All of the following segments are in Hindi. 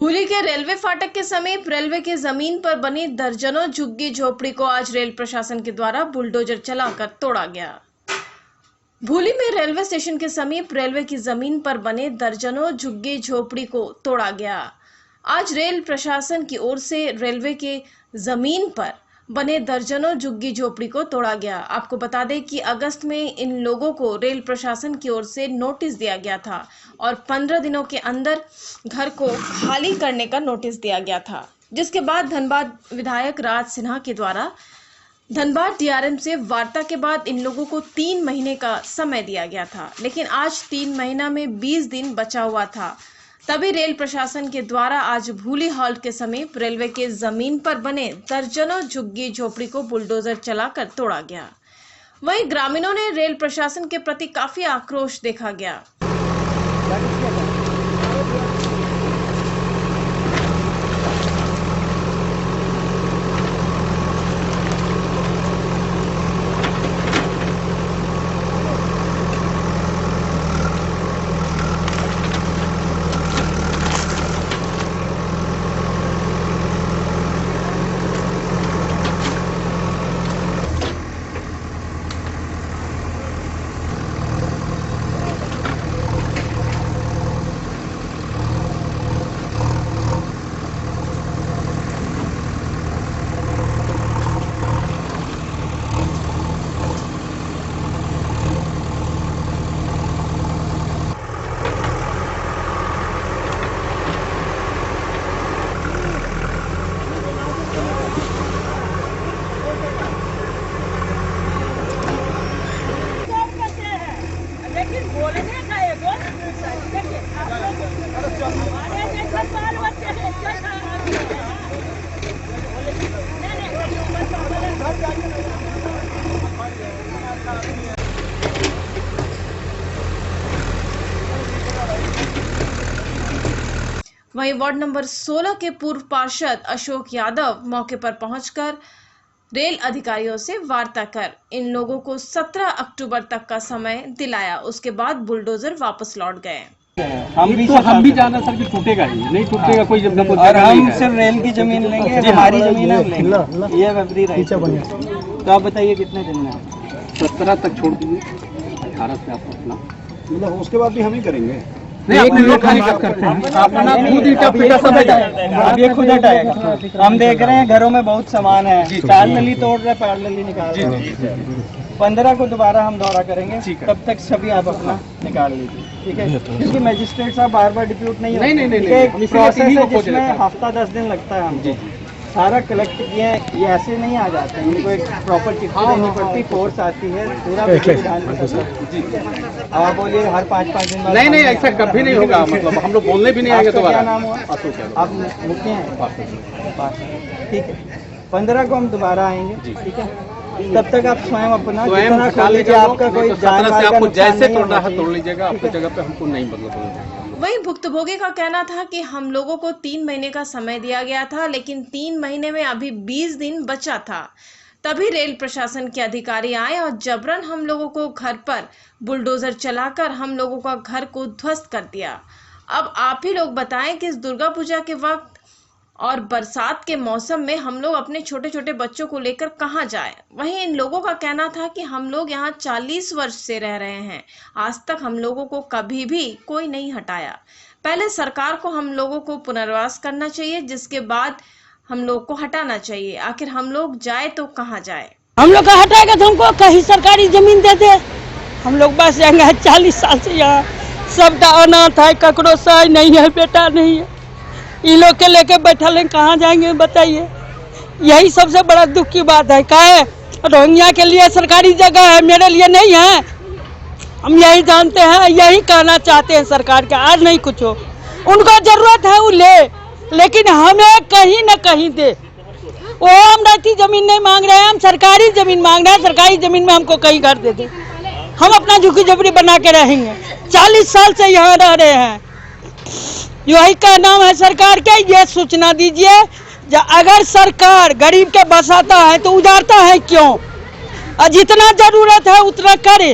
भूली के रेलवे फाटक के समीप रेलवे की जमीन पर बनी दर्जनों झुग्गी झोपड़ी को आज रेल प्रशासन के द्वारा बुलडोजर चलाकर तोड़ा गया। भूली में रेलवे स्टेशन के समीप रेलवे की जमीन पर बने दर्जनों झुग्गी झोपड़ी को तोड़ा गया। आज रेल प्रशासन की ओर से रेलवे के जमीन पर बने दर्जनों झुग्गी झोपड़ी को तोड़ा गया। आपको बता दें कि अगस्त में इन लोगों को रेल प्रशासन की ओर से नोटिस दिया गया था और 15 दिनों के अंदर घर को खाली करने का नोटिस दिया गया था, जिसके बाद धनबाद विधायक राज सिन्हा के द्वारा धनबाद डीआरएम से वार्ता के बाद इन लोगों को 3 महीने का समय दिया गया था, लेकिन आज 3 महीना में 20 दिन बचा हुआ था। तभी रेल प्रशासन के द्वारा आज भूली हॉल्ट के समीप रेलवे के जमीन पर बने दर्जनों झुग्गी झोपड़ी को बुलडोजर चलाकर तोड़ा गया। वहीं ग्रामीणों ने रेल प्रशासन के प्रति काफी आक्रोश देखा गया। वहीं वार्ड नंबर 16 के पूर्व पार्षद अशोक यादव मौके पर पहुंचकर रेल अधिकारियों से वार्ता कर इन लोगों को 17 अक्टूबर तक का समय दिलाया। उसके बाद बुलडोजर वापस लौट गए। हम भी जाना सर कि टूटेगा ही नहीं, टूटेगा कोई जब तक। और हम सिर्फ रेल की जमीन लेंगे, हमारी जमीन हम लेंगे, ये वेबरी राइट। तो आप बताइए कितने दिन में? 17 तक छोड़ दीजिए, 18 से आप अपना मतलब उसके बाद भी हम ही करेंगे। नहीं, अपने लोग खाली कब करते हैं, अपना खुद ईटा पीटा सब हटाएगा। अब ये खुद हटाएगा। हम देख रहे हैं घरों में बहुत सामान है, चार नली तोड़ रहे, पैर नली निकाल रहे। 15 को दोबारा हम दौरा करेंगे, तब तक सभी आप अपना निकाल लीजिए, ठीक है? क्योंकि मजिस्ट्रेट साहब बार बार डिप्यूट नहीं होते, एक प्रोसेस है जिसमें हफ्ता 10 दिन लगता है। हम सारा कलेक्ट किए हैं, ये ऐसे नहीं आ जाते, इनको एक प्रॉपर चिट्ठी देनी पड़ती, फोर्स आती है, पूरा विधान। आप बोलिए हर 5-5 दिन बाद? नहीं, ऐसा कभी नहीं होगा। मतलब हम लोग बोलने भी नहीं आएंगे। तो क्या नाम हुआ? आप मुखिया हैं? ठीक है, 15 को हम दोबारा आएंगे, ठीक है? तब तक आप स्वयं अपना जितना खा लीजिए, आपका कोई आपको जैसे तोड़ना है तोड़ लीजिएगा, आपकी जगह पे हमको नहीं बदल। वहीं भुक्तभोगी का कहना था कि हम लोगों को 3 महीने का समय दिया गया था, लेकिन 3 महीने में अभी 20 दिन बचा था। तभी रेल प्रशासन के अधिकारी आए और जबरन हम लोगों को घर पर बुलडोजर चलाकर हम लोगों का घर को ध्वस्त कर दिया। अब आप ही लोग बताएं कि इस दुर्गा पूजा के वक्त और बरसात के मौसम में हम लोग अपने छोटे छोटे बच्चों को लेकर कहां जाएं। वहीं इन लोगों का कहना था कि हम लोग यहां 40 वर्ष से रह रहे हैं, आज तक हम लोगों को कभी भी कोई नहीं हटाया। पहले सरकार को हम लोगों को पुनर्वास करना चाहिए, जिसके बाद हम लोग को हटाना चाहिए। आखिर हम लोग जाए तो कहाँ जाए? हम लोग का हटाएगा तो हमको कहीं सरकारी जमीन दे दे, हम लोग बस जाएंगे। 40 साल से यहाँ सबका अनाथ है, ककरो साई नहीं है, बेटा नहीं है, ये लोग के लेके बैठल हैं, कहाँ जाएंगे बताइए? यही सबसे बड़ा दुख की बात है। क्या है, रोहिंग्या के लिए सरकारी जगह है, मेरे लिए नहीं है। हम यही जानते हैं, यही कहना चाहते हैं सरकार के, आज नहीं कुछ हो, उनको जरूरत है वो ले, लेकिन हमें कहीं न कहीं दे। वो हम रहती जमीन नहीं मांग रहे हैं, हम सरकारी जमीन मांग रहे हैं। सरकारी जमीन में हमको कहीं घर दे दे, हम अपना झुग्गी झोपड़ी बना के रहेंगे। 40 साल से यहाँ रह रहे हैं, यही का नाम है सरकार के। ये सूचना दीजिए, अगर सरकार गरीब के बसाता है तो उजाड़ता है क्यों? और जितना जरूरत है उतना करे,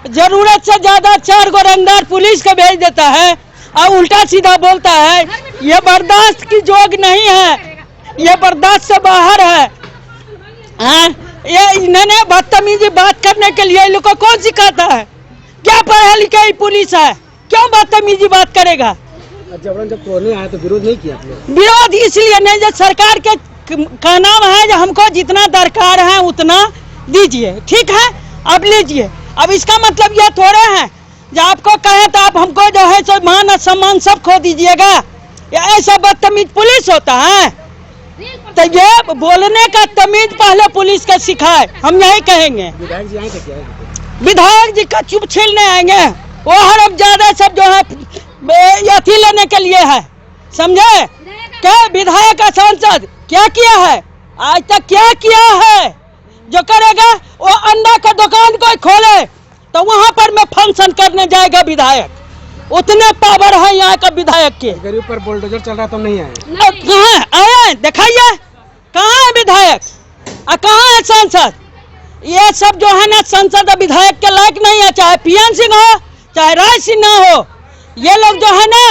जरूरत से ज्यादा 4 गो रंगदार पुलिस को भेज देता है और उल्टा सीधा बोलता है, ये बर्दाश्त की जोग नहीं है, ये बर्दाश्त से बाहर है। हाँ, ये इन्होंने बदतमीजी बात करने के लिए लोग को कौन सिखाता है? क्या पढ़ा लिखा पुलिस है, क्यों बदतमीजी बात करेगा? जबरन जब तोड़ने आया तो विरोध नहीं किया आपने? विरोध इसलिए नहीं, जो सरकार के का नाम है, जो हमको जितना दरकार है उतना दीजिए, ठीक है, अब लीजिए। अब इसका मतलब यह थोड़े है जो आपको कहे तो आप हमको जो है सो मान और सम्मान सब खो दीजिएगा। या ऐसा बदतमीज पुलिस होता है? तो ये बोलने का तमीज पहले पुलिस का सिखाए, हम यही कहेंगे। विधायक जी आएंगे क्या? विधायक जी का चुप छीलने आएंगे, वो हरफ ज्यादा सब जो है यथी लेने के लिए है, समझे? क्या विधायक का सांसद क्या किया है आज तक? क्या किया है? जो करेगा वो अंडा का दुकान कोई खोले तो वहां पर मैं फंक्शन करने जाएगा विधायक, उतने पावर है यहाँ का विधायक के। गरीब पर बुलडोजर चल रहा तो नहीं आए? कहाँ आए दिखाइए, कहाँ है विधायक और कहाँ है सांसद? ये सब जो है ना संसद और विधायक के लायक नहीं है, चाहे पीएन सिंह हो चाहे राज सिन्हा हो। ये लोग जो है ना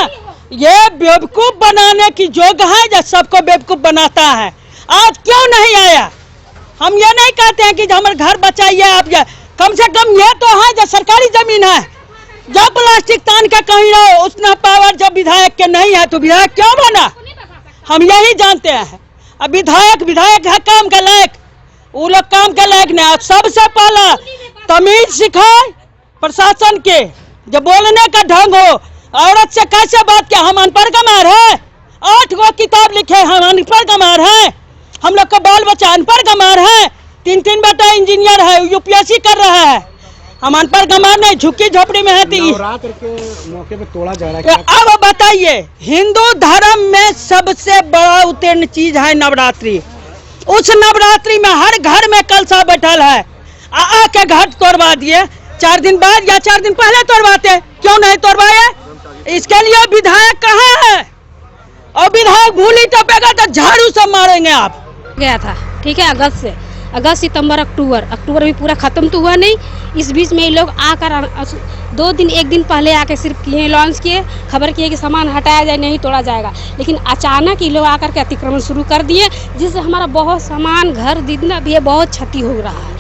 ये बेवकूफ बनाने की जोग है, जो सबको बेवकूफ बनाता है। आज क्यों नहीं आया? हम ये नहीं कहते हैं कि हमारे घर बचाइए आप, ये कम से कम ये तो है जो सरकारी जमीन है, जब प्लास्टिक तान के कहीं रहो उतना पावर जब विधायक के नहीं है तो विधायक क्यों बना? हम यही जानते हैं। अब विधायक है काम के लायक, वो लोग काम के लायक नहीं। सबसे पहला तमीज सिखाए प्रशासन के, जो बोलने का ढंग हो। औरत से कैसे बात किया? हम अनपढ़ गंवार है, 8 गो किताब लिखे, हम अनपढ़ गंवार है, हम लोग का बाल बच्चा अनपढ़ गंवार है, 3 बेटा इंजीनियर है, यूपीएससी कर रहा है। हम अनपढ़ गंवार नहीं, झुग्गी झोपड़ी में है। नवरात्र के मौके पे तोड़ा जा रहा है। अब बताइए, हिंदू धर्म में सबसे बड़ा उत्तीर्ण चीज है नवरात्रि। उस नवरात्रि में हर घर में कलशा बैठल है, आके घाट तोड़वा दिए। 4 दिन बाद या 4 दिन पहले तोड़वाते, क्यों नहीं तोड़वाए? इसके लिए विधायक कहाँ है? और विधायक भूली टपेगा तो झाड़ू से मारेंगे आप। गया था, ठीक है, अगस्त सितंबर अक्टूबर भी पूरा खत्म तो हुआ नहीं। इस बीच में ये लोग आकर 2 दिन 1 दिन पहले आके सिर्फ किए, लॉन्च किए, खबर किए कि सामान हटाया जाए, नहीं तोड़ा जाएगा। लेकिन अचानक ये लोग आकर के अतिक्रमण शुरू कर दिए, जिससे हमारा बहुत सामान, घर जितना भी है, बहुत क्षति हो रहा है,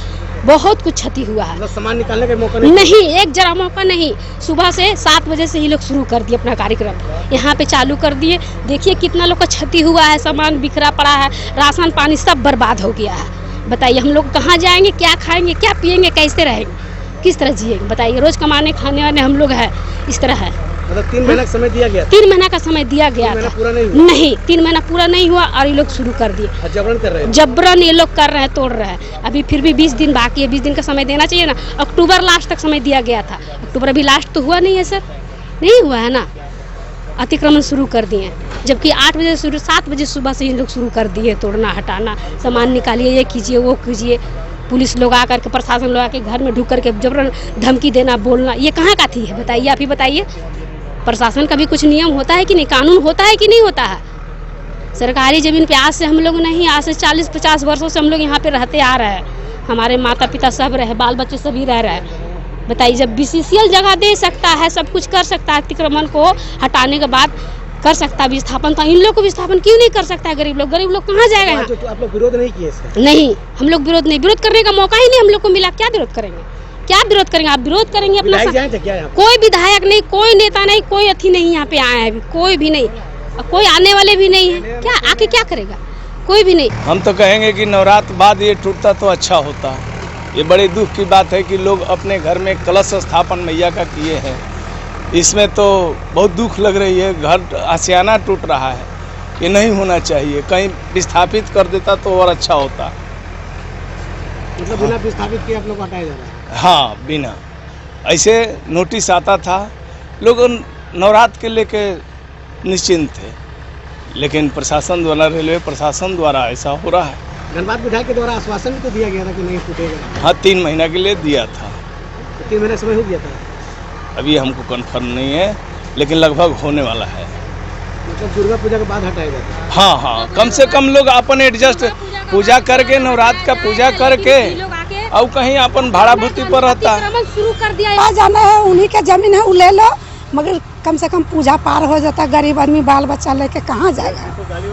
बहुत कुछ क्षति हुआ है। सामान निकालने का मौका नहीं, एक जरा मौका नहीं। सुबह से 7 बजे से ही लोग शुरू कर दिए अपना कार्यक्रम, यहाँ पे चालू कर दिए। देखिए कितना लोग का क्षति हुआ है, सामान बिखरा पड़ा है, राशन पानी सब बर्बाद हो गया है। बताइए हम लोग कहाँ जाएंगे, क्या खाएंगे, क्या पिएंगे, कैसे रहेंगे, किस तरह जिएंगे? बताइए, रोज कमाने खाने वाले हम लोग हैं, इस तरह है। मतलब 3 महीना का समय दिया गया? 3 महीना का समय दिया गया था, पूरा नहीं हुआ? नहीं, 3 महीना पूरा नहीं हुआ और ये लोग शुरू कर दिए। जबरन कर रहे हैं? जबरन ये लोग कर रहे हैं, तोड़ रहे हैं। अभी फिर भी 20 दिन बाकी है, 20 दिन का समय देना चाहिए ना। अक्टूबर लास्ट तक समय दिया गया था, अक्टूबर अभी लास्ट तो हुआ नहीं है सर, नहीं हुआ है ना। अतिक्रमण शुरू कर दिए, जबकि 8 बजे शुरू, 7 बजे सुबह से ये लोग शुरू कर दिए तोड़ना, हटाना, सामान निकालिए, ये कीजिए, वो कीजिए। पुलिस लोग आकर के, प्रशासन लोग आके घर में ढुक करके जबरन धमकी देना, बोलना, ये कहाँ का थी है? बताइए, आप ही बताइए। प्रशासन का भी कुछ नियम होता है कि नहीं, कानून होता है कि नहीं होता है? सरकारी जमीन पे आज से हम लोग नहीं, आज से 40-50 वर्षों से हम लोग यहाँ पे रहते आ रहे हैं, हमारे माता पिता सब रहे, बाल बच्चे सभी रह रहे हैं। बताइए, जब बीसीसीएल जगह दे सकता है, सब कुछ कर सकता है, अतिक्रमण को हटाने के बाद कर सकता है विस्थापन, तो इन लोग को विस्थापन क्यों नहीं कर सकता है? गरीब लोग कहाँ जाएगा यहाँ? तो आप लोग विरोध नहीं किए इसका? नहीं, हम लोग विरोध नहीं, विरोध करने का मौका ही नहीं हम लोग को मिला। क्या विरोध करेंगे, क्या विरोध करेंगे? आप विरोध करेंगे अपना। कोई विधायक नहीं, कोई नेता नहीं, कोई अथी नहीं यहाँ पे आया है, कोई भी नहीं, कोई आने वाले भी नहीं है। क्या आके क्या करेगा? कोई भी नहीं। हम तो कहेंगे कि नवरात्र बाद ये टूटता तो अच्छा होता। ये बड़े दुख की बात है कि लोग अपने घर में कलश स्थापन मैया का किए हैं, इसमें तो बहुत दुख लग रही है। घर आशियाना टूट रहा है, ये नहीं होना चाहिए, कहीं विस्थापित कर देता तो और अच्छा होता। मतलब बिना विस्थापित किए आप लोग हटाया जा रहा है? हाँ, बिना ऐसे नोटिस आता था, लोग नवरात्र के लेके निश्चिंत थे, लेकिन प्रशासन द्वारा, रेलवे प्रशासन द्वारा ऐसा हो रहा है। धनबाद विधायक के द्वारा आश्वासन भी तो दिया गया था कि नहीं टूटेगा। हाँ, 3 महीना के लिए दिया था। तो 3 महीना समय हो गया था? अभी हमको कंफर्म नहीं है, लेकिन लगभग होने वाला है। मतलब दुर्गा पूजा के बाद हटाया जाता है? हाँ हाँ, कम से कम लोग अपन एडजस्ट पूजा करके, नवरात्र का पूजा करके, और कहीं अपन भाड़ा भूति पर रहता है। शुरू कर दिया, आ जाना है, उन्हीं का जमीन है, वो ले लो, मगर कम से कम पूजा पार हो जाता। गरीब आदमी बाल बच्चा लेके कहाँ जाएगा,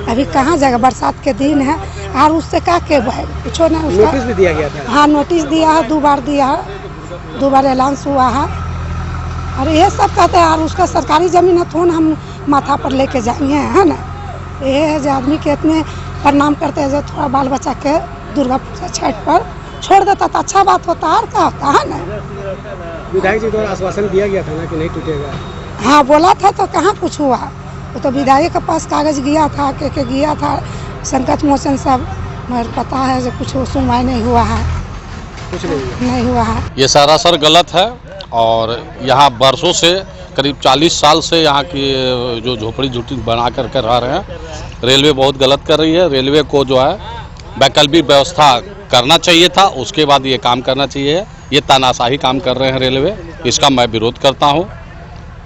अभी कहाँ जाएगा, बरसात के दिन है। और उससे क्या के कुछ ना, नोटिस भी दिया गया था। हाँ नोटिस दिया है, 2 बार दिया है, 2 बार अलाउंस हुआ है। और ये सब कहते हैं, और उसका सरकारी ज़मीन है तो हम माथा पर लेके जाएंगे, है ना। ये है जो आदमी के इतने प्रणाम करते हैं, जो थोड़ा बाल बच्चा के दुर्गा पूजा छठ पर छोड़ देता तो अच्छा बात होता, और क्या होता है ना। विधायक जी द्वारा आश्वासन दिया गया था ना कि नहीं टूटेगा। हाँ बोला था तो कहाँ कुछ हुआ। वो तो विधायक के पास कागज गया था, के गया था संकट मोचन सब, मगर पता है जो कुछ सुनवाई नहीं हुआ है, कुछ नहीं हुआ है। ये सरासर गलत है। और यहाँ बरसों से करीब 40 साल से यहाँ की जो झोपड़ी झुट्टी बना कर रह रहे हैं। रेलवे बहुत गलत कर रही है। रेलवे को जो है वैकल्पिक व्यवस्था करना चाहिए था, उसके बाद ये काम करना चाहिए। ये तानाशाही काम कर रहे हैं रेलवे, इसका मैं विरोध करता हूँ।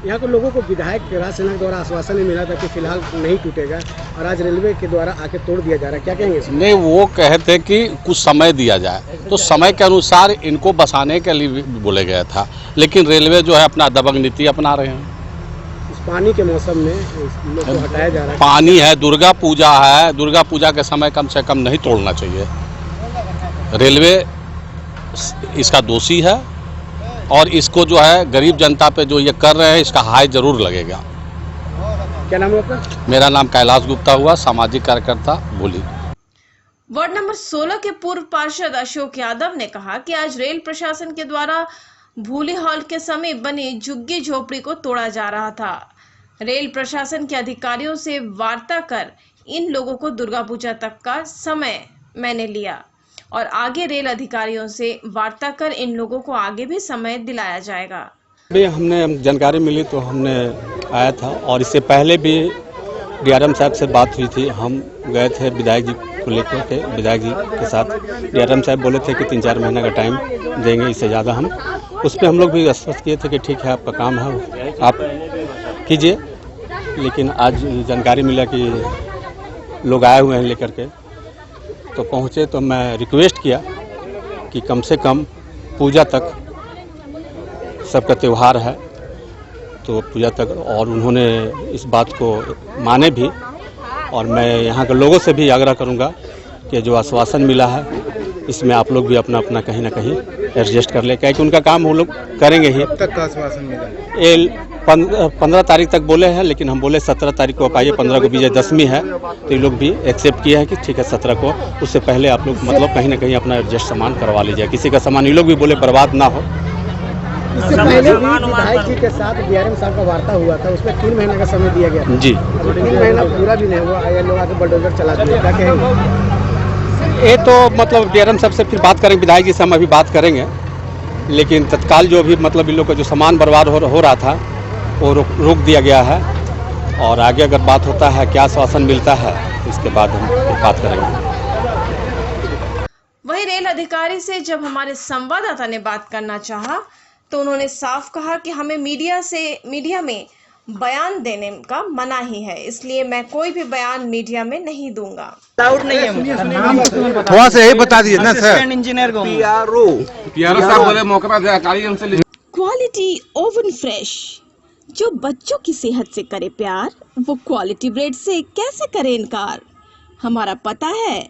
यहाँ के लोगों को विधायक राज सेना द्वारा आश्वासन मिला था कि फिलहाल नहीं टूटेगा, और आज रेलवे के द्वारा आके तोड़ दिया जा रहा है, क्या कहेंगे? नहीं, वो कहते कि कुछ समय दिया जाए, तो समय के अनुसार इनको बसाने के लिए बोले गया था, लेकिन रेलवे जो है अपना दबंग नीति अपना रहे हैं। इस पानी के मौसम में लोग को हटाया जा रहा है। पानी है, दुर्गा पूजा है, दुर्गा पूजा के समय कम से कम नहीं तोड़ना चाहिए। रेलवे इसका दोषी है, और इसको जो है गरीब जनता पे जो ये कर रहे हैं, इसका हाय जरूर लगेगा। क्या नाम है आपका? मेरा नाम कैलाश गुप्ता हुआ, सामाजिक कार्यकर्ता भूली। वार्ड नंबर 16 के पूर्व पार्षद अशोक यादव ने कहा कि आज रेल प्रशासन के द्वारा भूली हॉल के समीप बनी झुग्गी झोपड़ी को तोड़ा जा रहा था। रेल प्रशासन के अधिकारियों से वार्ता कर इन लोगों को दुर्गा पूजा तक का समय मैंने लिया, और आगे रेल अधिकारियों से वार्ता कर इन लोगों को आगे भी समय दिलाया जाएगा। अभी हमने जानकारी मिली तो हमने आया था, और इससे पहले भी डीआरएम साहब से बात हुई थी। हम गए थे विधायक जी को लेकर के, विधायक जी के साथ। डीआरएम साहब बोले थे कि 3-4 महीने का टाइम देंगे, इससे ज़्यादा हम उस पर हम लोग भी आश्वस्त किए थे कि ठीक है, आपका काम है, आप कीजिए। लेकिन आज जानकारी मिला कि लोग आए हुए हैं लेकर के, तो पहुँचे तो मैं रिक्वेस्ट किया कि कम से कम पूजा तक, सबका त्यौहार है तो पूजा तक, और उन्होंने इस बात को माने भी। और मैं यहाँ के लोगों से भी आग्रह करूँगा कि जो आश्वासन मिला है इसमें आप लोग भी अपना अपना कहीं ना कहीं एडजस्ट कर ले, क्योंकि उनका काम वो लोग करेंगे ही। तक का आश्वासन मिला? ये 15 तारीख तक बोले हैं, लेकिन हम बोले 17 तारीख को आप आइए, 15 को विजयदशमी है, तो ये लोग भी एक्सेप्ट किया है कि ठीक है 17 को, उससे पहले आप लोग मतलब कहीं ना कहीं अपना एडजस्ट सामान करवा लीजिए, किसी का सामान ये लोग भी बोले बर्बाद ना हो। इससे पहले विधायक जी के साथ डीआरएम साहब का वार्ता हुआ था, उसमें 3 महीने का समय दिया गया जी। 3 महीना पूरा भी नहीं हुआ, ये लोग आके बुलडोजर चला दिए, क्या कहेंगे? ये तो मतलब डीआरएम साहब से फिर बात करेंगे, विधायक जी से हम अभी बात करेंगे। लेकिन तत्काल जो भी मतलब इन लोग का जो सामान बर्बाद हो रहा था वो रोक दिया गया है, और आगे अगर बात होता है, क्या आश्वासन मिलता है, इसके बाद हम बात करेंगे। वहीं रेल अधिकारी से जब हमारे संवाददाता ने बात करना चाहा तो उन्होंने साफ कहा कि हमें मीडिया में बयान देने का मना ही है, इसलिए मैं कोई भी बयान मीडिया में नहीं दूंगा। डाउट नहीं है मुझे, थोड़ा सा यही बता दीजिए ना सर। इंजीनियर को साहब बोले मौका क्वालिटी ओवन फ्रेश, जो बच्चों की सेहत से करे प्यार, वो क्वालिटी ब्रेड से कैसे करे इनकार। हमारा पता है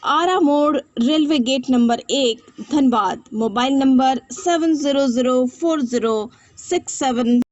आरा मोड़, railway gate number 1, Dhanbad. Mobile number 70040676